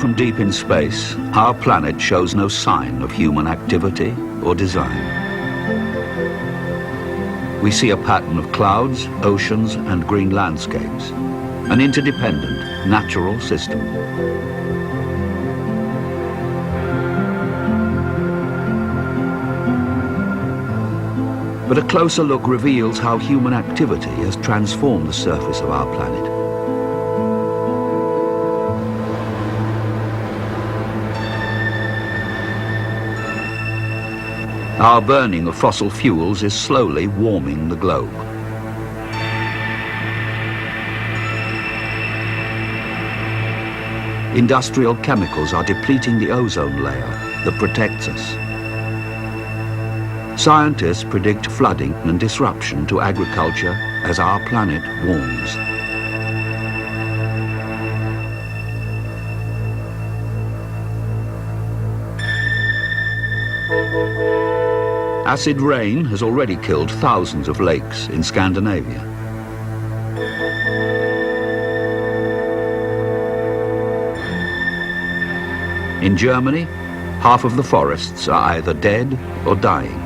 from deep in space, our planet shows no sign of human activity or design. We see a pattern of clouds, oceans, and green landscapes, an interdependent natural system. But a closer look reveals how human activity has transformed the surface of our planet. Our burning of fossil fuels is slowly warming the globe. Industrial chemicals are depleting the ozone layer that protects us. Scientists predict flooding and disruption to agriculture as our planet warms. Acid rain has already killed thousands of lakes in Scandinavia. In Germany, half of the forests are either dead or dying.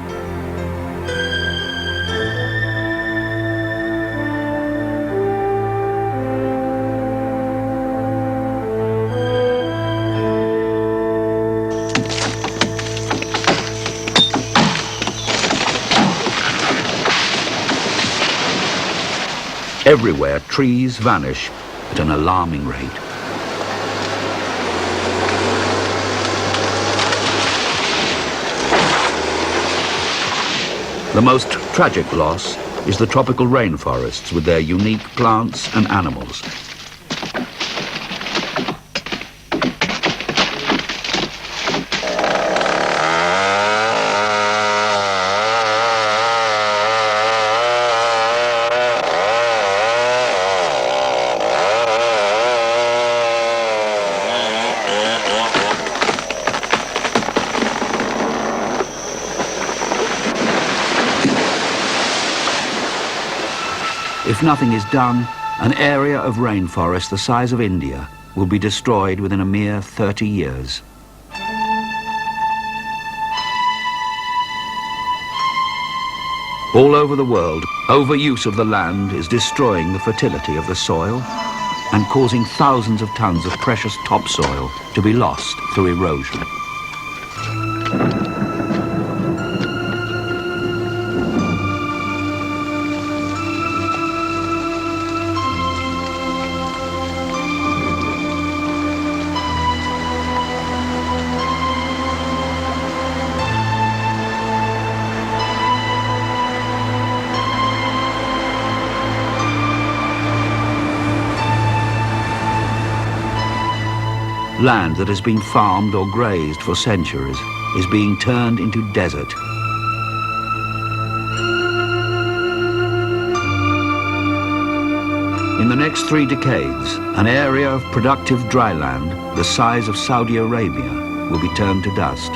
Everywhere, trees vanish at an alarming rate. The most tragic loss is the tropical rainforests with their unique plants and animals. If nothing is done, an area of rainforest the size of India will be destroyed within a mere 30 years. All over the world, overuse of the land is destroying the fertility of the soil and causing thousands of tons of precious topsoil to be lost through erosion. Land that has been farmed or grazed for centuries is being turned into desert. In the next 3 decades, an area of productive dry land the size of Saudi Arabia will be turned to dust.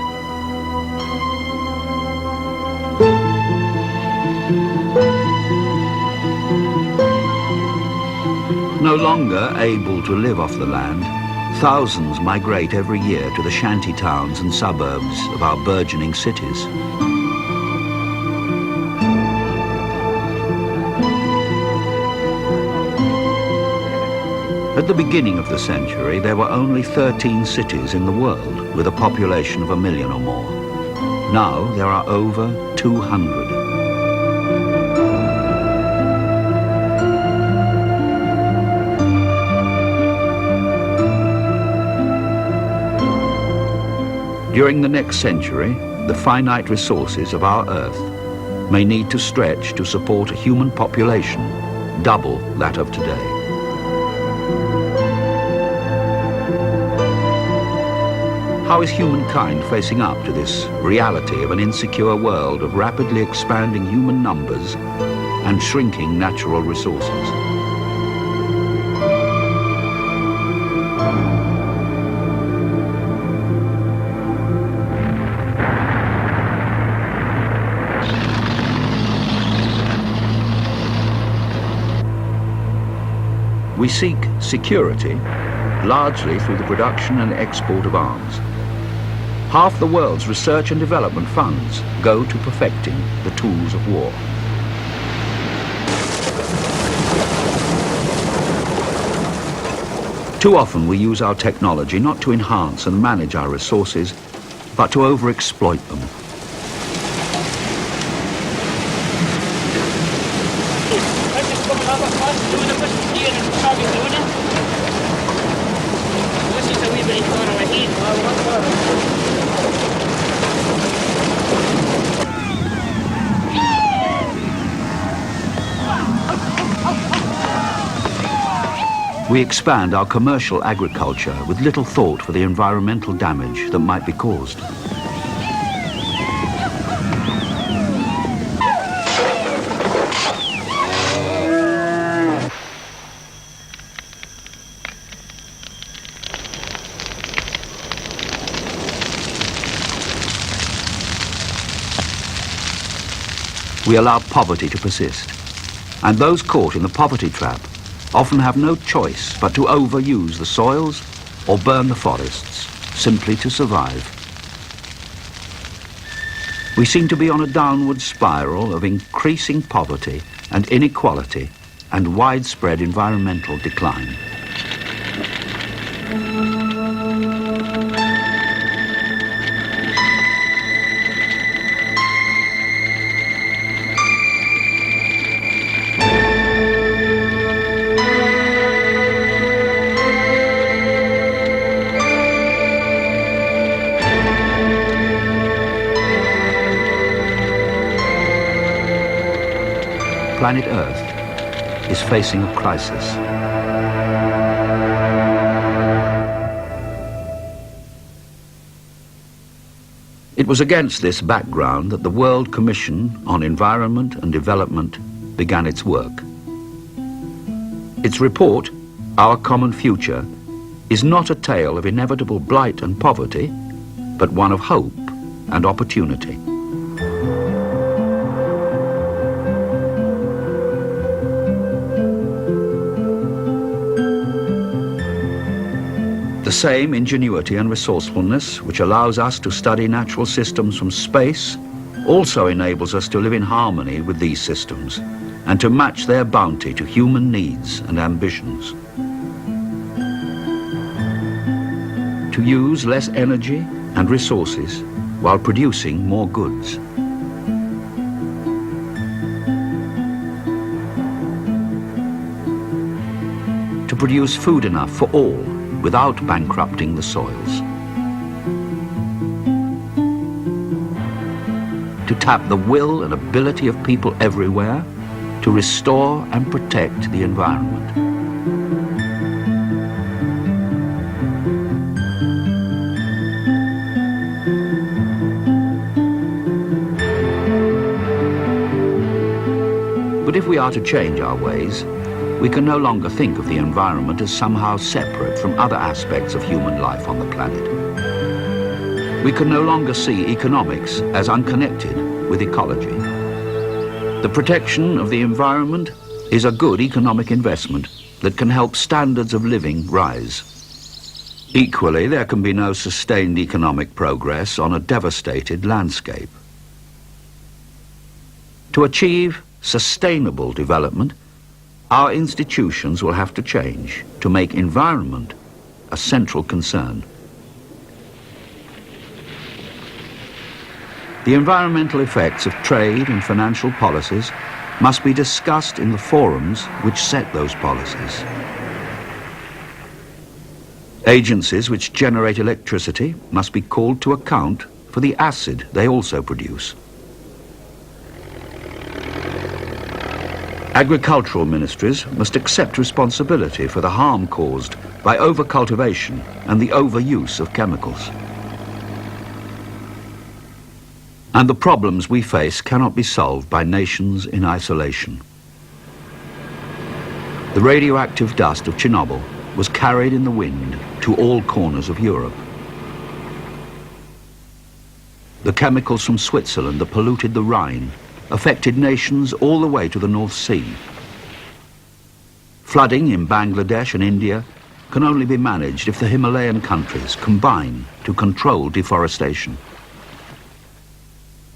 No longer able to live off the land, thousands migrate every year to the shanty towns and suburbs of our burgeoning cities. At the beginning of the century, there were only 13 cities in the world with a population of 1 million or more. Now there are over 200. During the next century, the finite resources of our Earth may need to stretch to support a human population double that of today. How is humankind facing up to this reality of an insecure world of rapidly expanding human numbers and shrinking natural resources? We seek security largely through the production and export of arms. Half the world's research and development funds go to perfecting the tools of war. Too often we use our technology not to enhance and manage our resources, but to overexploit them. We expand our commercial agriculture with little thought for the environmental damage that might be caused. We allow poverty to persist, and those caught in the poverty trap often have no choice but to overuse the soils or burn the forests, simply to survive. We seem to be on a downward spiral of increasing poverty and inequality and widespread environmental decline. Planet Earth is facing a crisis. It was against this background that the World Commission on Environment and Development began its work. Its report, Our Common Future, is not a tale of inevitable blight and poverty, but one of hope and opportunity. The same ingenuity and resourcefulness which allows us to study natural systems from space also enables us to live in harmony with these systems and to match their bounty to human needs and ambitions. To use less energy and resources while producing more goods. To produce food enough for all without bankrupting the soils. To tap the will and ability of people everywhere to restore and protect the environment. But if we are to change our ways, we can no longer think of the environment as somehow separate from other aspects of human life on the planet. We can no longer see economics as unconnected with ecology. The protection of the environment is a good economic investment that can help standards of living rise. Equally, there can be no sustained economic progress on a devastated landscape. To achieve sustainable development, our institutions will have to change to make environment a central concern. The environmental effects of trade and financial policies must be discussed in the forums which set those policies. Agencies which generate electricity must be called to account for the acid they also produce. Agricultural ministries must accept responsibility for the harm caused by overcultivation and the overuse of chemicals. And the problems we face cannot be solved by nations in isolation. The radioactive dust of Chernobyl was carried in the wind to all corners of Europe. The chemicals from Switzerland that polluted the Rhine affected nations all the way to the North Sea. Flooding in Bangladesh and India can only be managed if the Himalayan countries combine to control deforestation.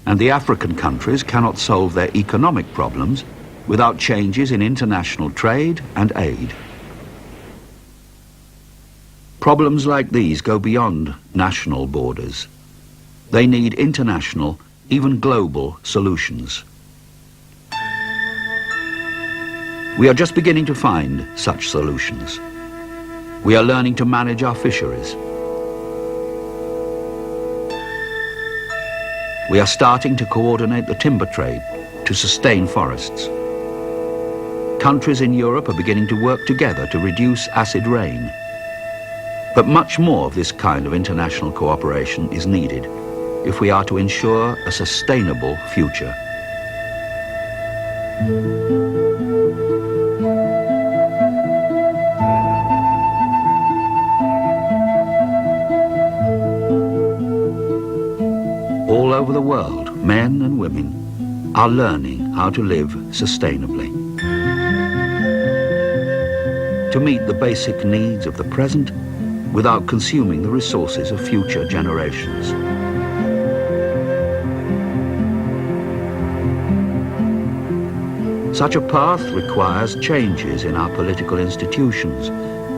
And the African countries cannot solve their economic problems without changes in international trade and aid. Problems like these go beyond national borders. They need international, even global, solutions. We are just beginning to find such solutions. We are learning to manage our fisheries. We are starting to coordinate the timber trade to sustain forests. Countries in Europe are beginning to work together to reduce acid rain. But much more of this kind of international cooperation is needed if we are to ensure a sustainable future. All over the world, men and women are learning how to live sustainably. To meet the basic needs of the present without consuming the resources of future generations. Such a path requires changes in our political institutions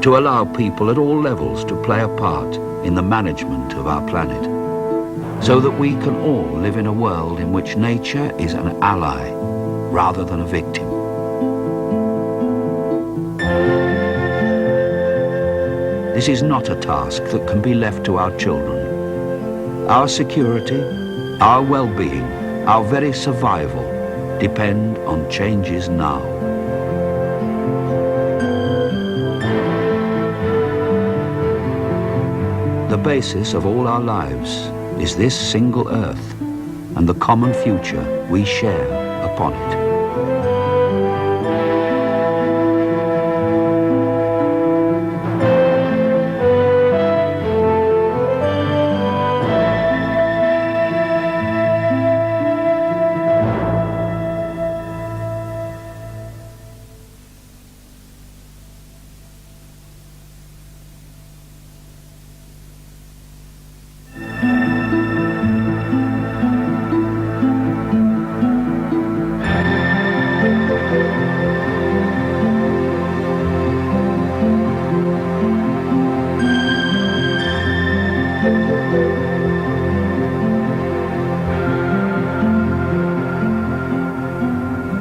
to allow people at all levels to play a part in the management of our planet, so that we can all live in a world in which nature is an ally rather than a victim. This is not a task that can be left to our children. Our security, our well-being, our very survival depend on changes now. The basis of all our lives is this single earth and the common future we share upon it.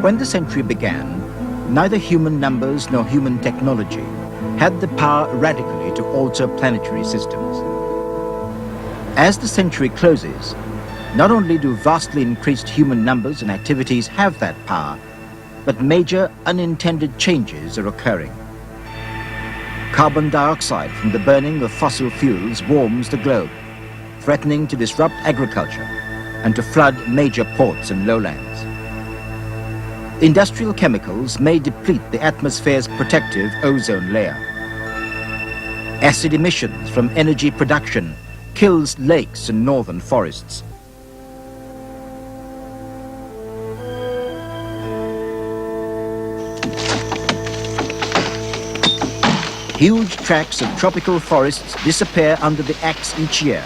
When the century began, neither human numbers nor human technology had the power radically to alter planetary systems. As the century closes, not only do vastly increased human numbers and activities have that power, but major unintended changes are occurring. Carbon dioxide from the burning of fossil fuels warms the globe, threatening to disrupt agriculture and to flood major ports and lowlands. Industrial chemicals may deplete the atmosphere's protective ozone layer. Acid emissions from energy production kills lakes and northern forests. Huge tracts of tropical forests disappear under the axe each year,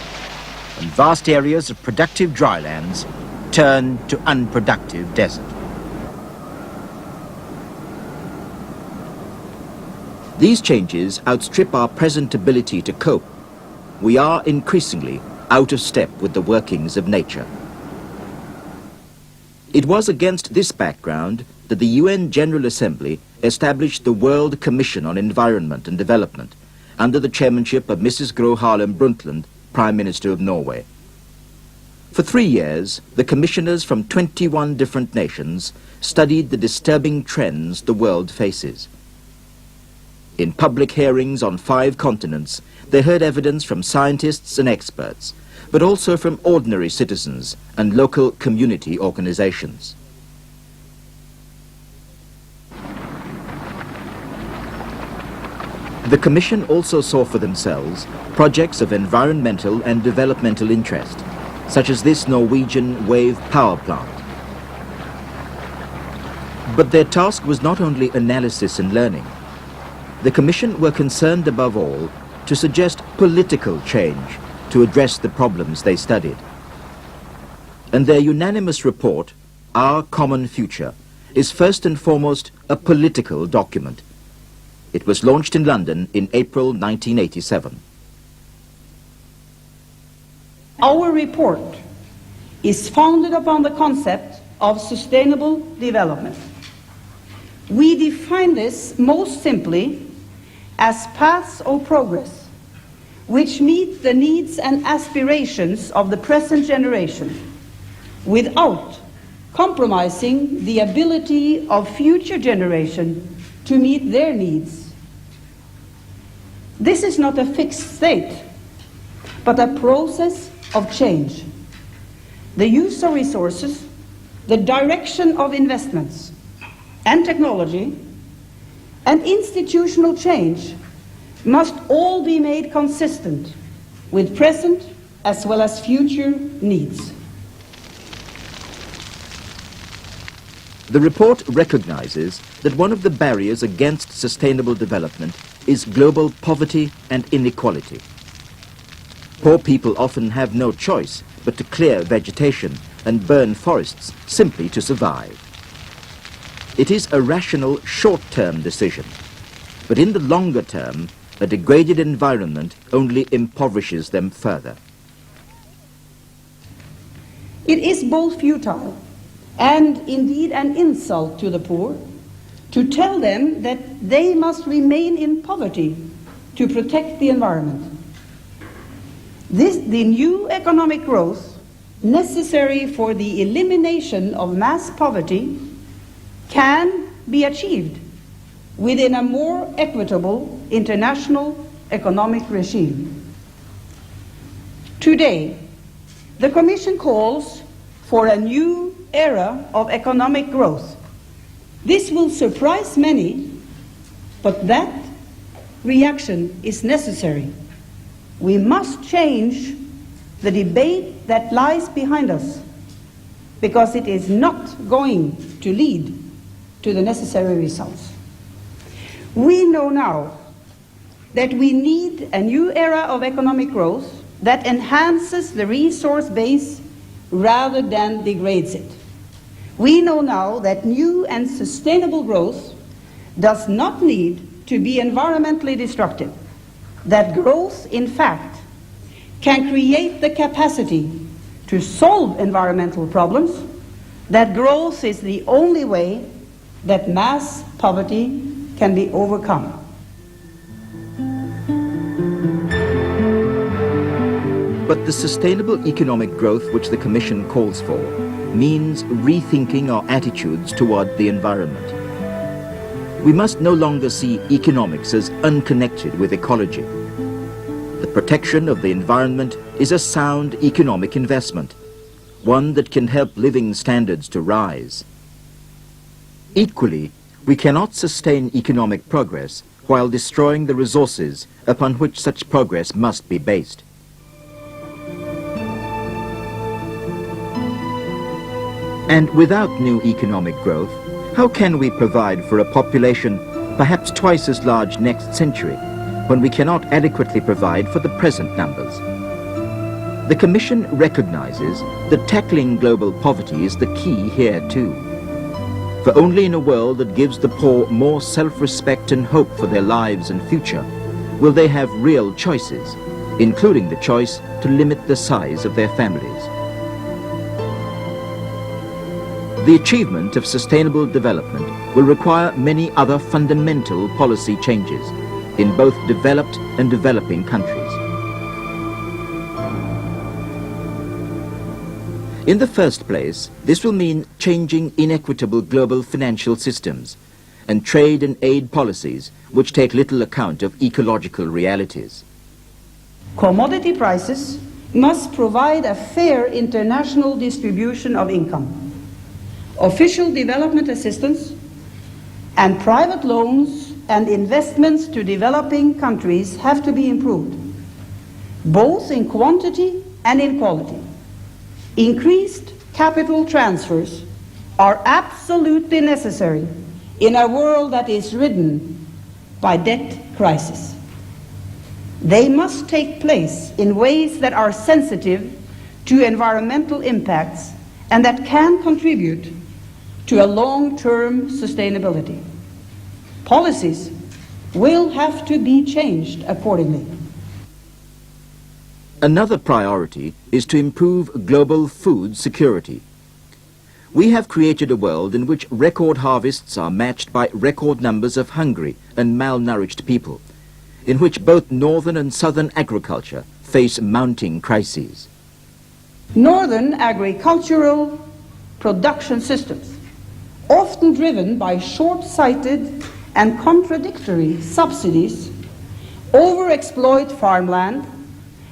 and vast areas of productive drylands turn to unproductive desert. These changes outstrip our present ability to cope. We are increasingly out of step with the workings of nature. It was against this background that the UN General Assembly established the World Commission on Environment and Development under the chairmanship of Mrs. Gro Harlem Brundtland, Prime Minister of Norway. For 3 years, the commissioners from 21 different nations studied the disturbing trends the world faces. In public hearings on 5 continents, they heard evidence from scientists and experts, but also from ordinary citizens and local community organizations. The Commission also saw for themselves projects of environmental and developmental interest, such as this Norwegian wave power plant. But their task was not only analysis and learning. The Commission were concerned above all to suggest political change to address the problems they studied. And their unanimous report, Our Common Future, is first and foremost a political document. It was launched in London in April 1987. Our report is founded upon the concept of sustainable development. We define this most simply as paths of progress which meet the needs and aspirations of the present generation without compromising the ability of future generations to meet their needs. This is not a fixed state, but a process of change. The use of resources, the direction of investments and technology, and institutional change must all be made consistent with present as well as future needs. The report recognizes that one of the barriers against sustainable development is global poverty and inequality. Poor people often have no choice but to clear vegetation and burn forests simply to survive. It is a rational short-term decision, but in the longer term, a degraded environment only impoverishes them further. It is both futile and indeed an insult to the poor to tell them that they must remain in poverty to protect the environment. The new economic growth necessary for the elimination of mass poverty can be achieved within a more equitable international economic regime. Today, the Commission calls for a new era of economic growth. This will surprise many, but that reaction is necessary. We must change the debate that lies behind us, because it is not going to lead to the necessary results. We know now that we need a new era of economic growth that enhances the resource base rather than degrades it. We know now that new and sustainable growth does not need to be environmentally destructive, that growth, in fact, can create the capacity to solve environmental problems, that growth is the only way that mass poverty can be overcome. But the sustainable economic growth which the Commission calls for means rethinking our attitudes toward the environment. We must no longer see economics as unconnected with ecology. The protection of the environment is a sound economic investment, one that can help living standards to rise. Equally, we cannot sustain economic progress while destroying the resources upon which such progress must be based. And without new economic growth, how can we provide for a population perhaps twice as large next century when we cannot adequately provide for the present numbers? The Commission recognizes that tackling global poverty is the key here too. For only in a world that gives the poor more self-respect and hope for their lives and future will they have real choices, including the choice to limit the size of their families. The achievement of sustainable development will require many other fundamental policy changes in both developed and developing countries. In the first place, this will mean changing inequitable global financial systems and trade and aid policies which take little account of ecological realities. Commodity prices must provide a fair international distribution of income. Official development assistance and private loans and investments to developing countries have to be improved, both in quantity and in quality. Increased capital transfers are absolutely necessary in a world that is ridden by debt crisis. They must take place in ways that are sensitive to environmental impacts and that can contribute to a long-term sustainability. Policies will have to be changed accordingly. Another priority is to improve global food security. We have created a world in which record harvests are matched by record numbers of hungry and malnourished people, in which both northern and southern agriculture face mounting crises. Northern agricultural production systems, often driven by short-sighted and contradictory subsidies, overexploit farmland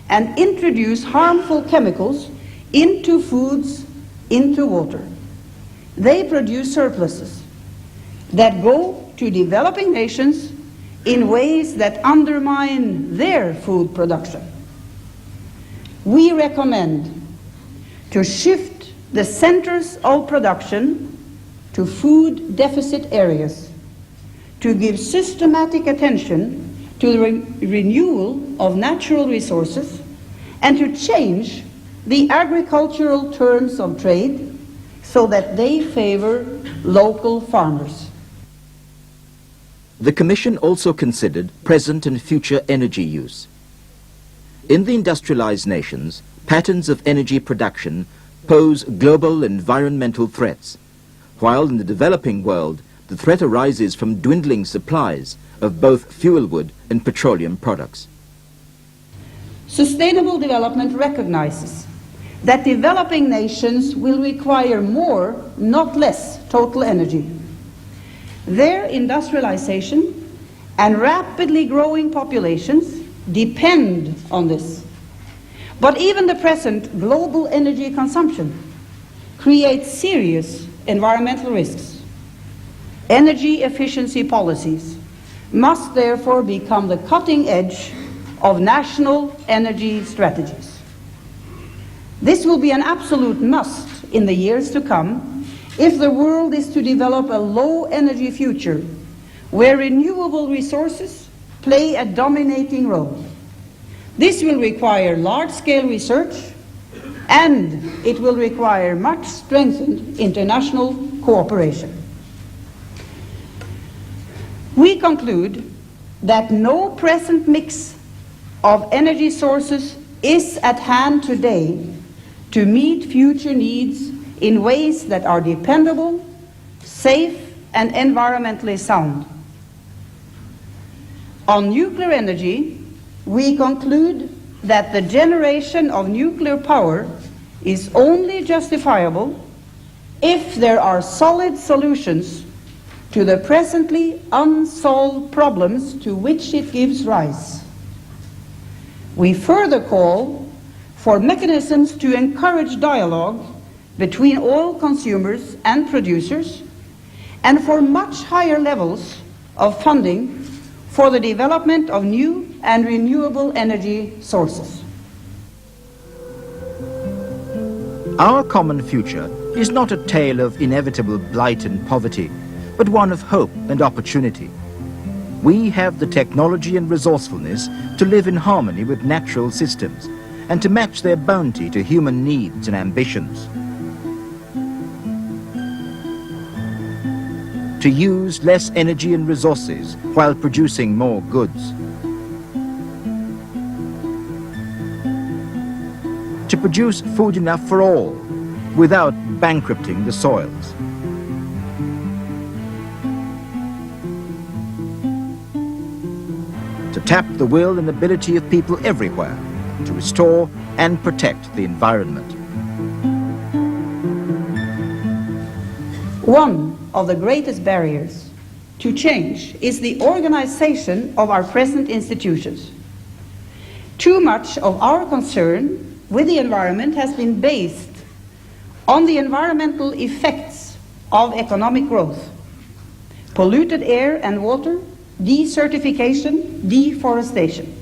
and introduce harmful chemicals into foods, into water. They produce surpluses that go to developing nations in ways that undermine their food production. We recommend to shift the centers of production to food deficit areas, to give systematic attention to the renewal of natural resources, and to change the agricultural terms of trade so that they favor local farmers. The Commission also considered present and future energy use. In the industrialized nations, patterns of energy production pose global environmental threats, while in the developing world, the threat arises from dwindling supplies of both fuel wood and petroleum products. Sustainable development recognizes that developing nations will require more, not less, total energy. Their industrialization and rapidly growing populations depend on this. But even the present global energy consumption creates serious environmental risks. Energy efficiency policies must therefore become the cutting edge of national energy strategies. This will be an absolute must in the years to come if the world is to develop a low-energy future where renewable resources play a dominating role. This will require large-scale research, and it will require much strengthened international cooperation. We conclude that no present mix of energy sources is at hand today to meet future needs in ways that are dependable, safe, and environmentally sound. On nuclear energy, we conclude that the generation of nuclear power is only justifiable if there are solid solutions to the presently unsolved problems to which it gives rise. We further call for mechanisms to encourage dialogue between oil consumers and producers, and for much higher levels of funding for the development of new and renewable energy sources. Our common future is not a tale of inevitable blight and poverty, but one of hope and opportunity. We have the technology and resourcefulness to live in harmony with natural systems and to match their bounty to human needs and ambitions. To use less energy and resources while producing more goods. To produce food enough for all without bankrupting the soils. To tap the will and ability of people everywhere to restore and protect the environment. One of the greatest barriers to change is the organization of our present institutions. Too much of our concern with the environment has been based on the environmental effects of economic growth, polluted air and water, desertification, deforestation.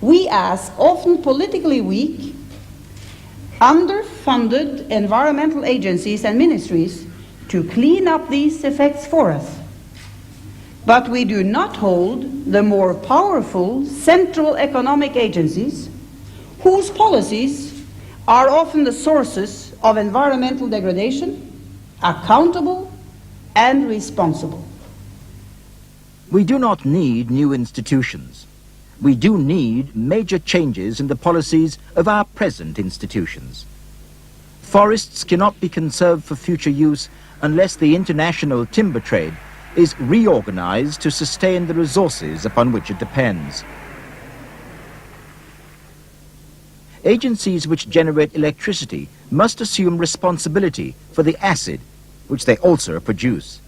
We ask often politically weak, underfunded environmental agencies and ministries to clean up these effects for us. But we do not hold the more powerful central economic agencies whose policies are often the sources of environmental degradation, accountable and responsible. We do not need new institutions. We do need major changes in the policies of our present institutions. Forests cannot be conserved for future use unless the international timber trade is reorganized to sustain the resources upon which it depends. Agencies which generate electricity must assume responsibility for the acid which they also produce.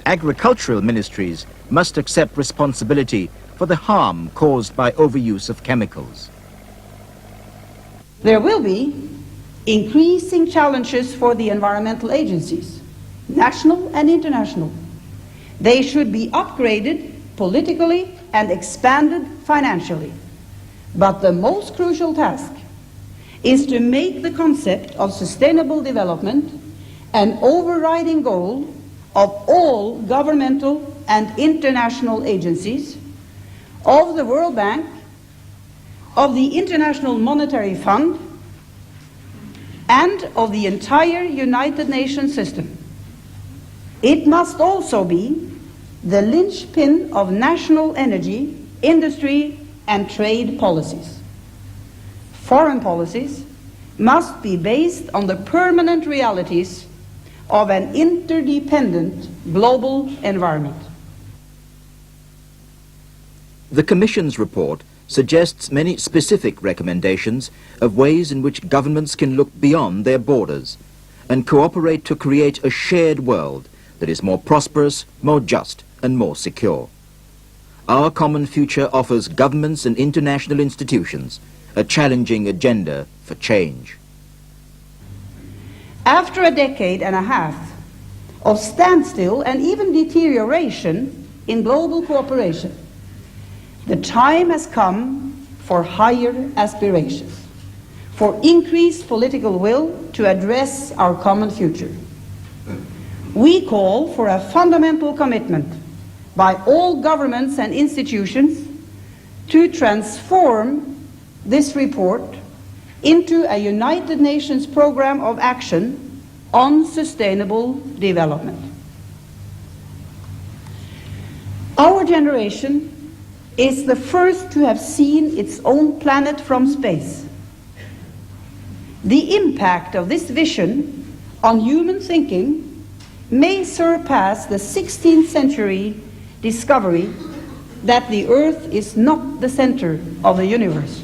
Agricultural ministries must accept responsibility for the harm caused by overuse of chemicals. There will be increasing challenges for the environmental agencies, national and international. They should be upgraded politically and expanded financially. But the most crucial task is to make the concept of sustainable development an overriding goal of all governmental and international agencies, of the World Bank, of the International Monetary Fund, and of the entire United Nations system. It must also be the linchpin of national energy, industry, and trade policies. Foreign policies must be based on the permanent realities of an interdependent global environment. The Commission's report suggests many specific recommendations of ways in which governments can look beyond their borders and cooperate to create a shared world that is more prosperous, more just, and more secure. Our common future offers governments and international institutions a challenging agenda for change. After a decade and a half of standstill and even deterioration in global cooperation, the time has come for higher aspirations, for increased political will to address our common future. We call for a fundamental commitment by all governments and institutions to transform this report into a United Nations program of action on sustainable development. Our generation is the first to have seen its own planet from space. The impact of this vision on human thinking may surpass the 16th century discovery that the Earth is not the center of the universe.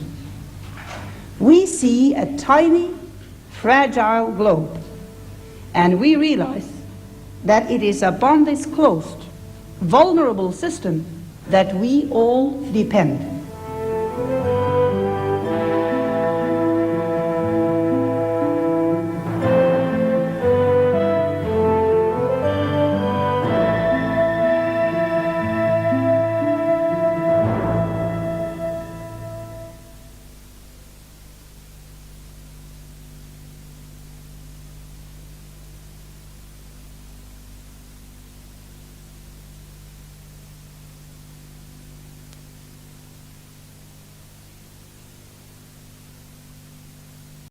We see a tiny, fragile globe, and we realize that it is upon this closed, vulnerable system that we all depend.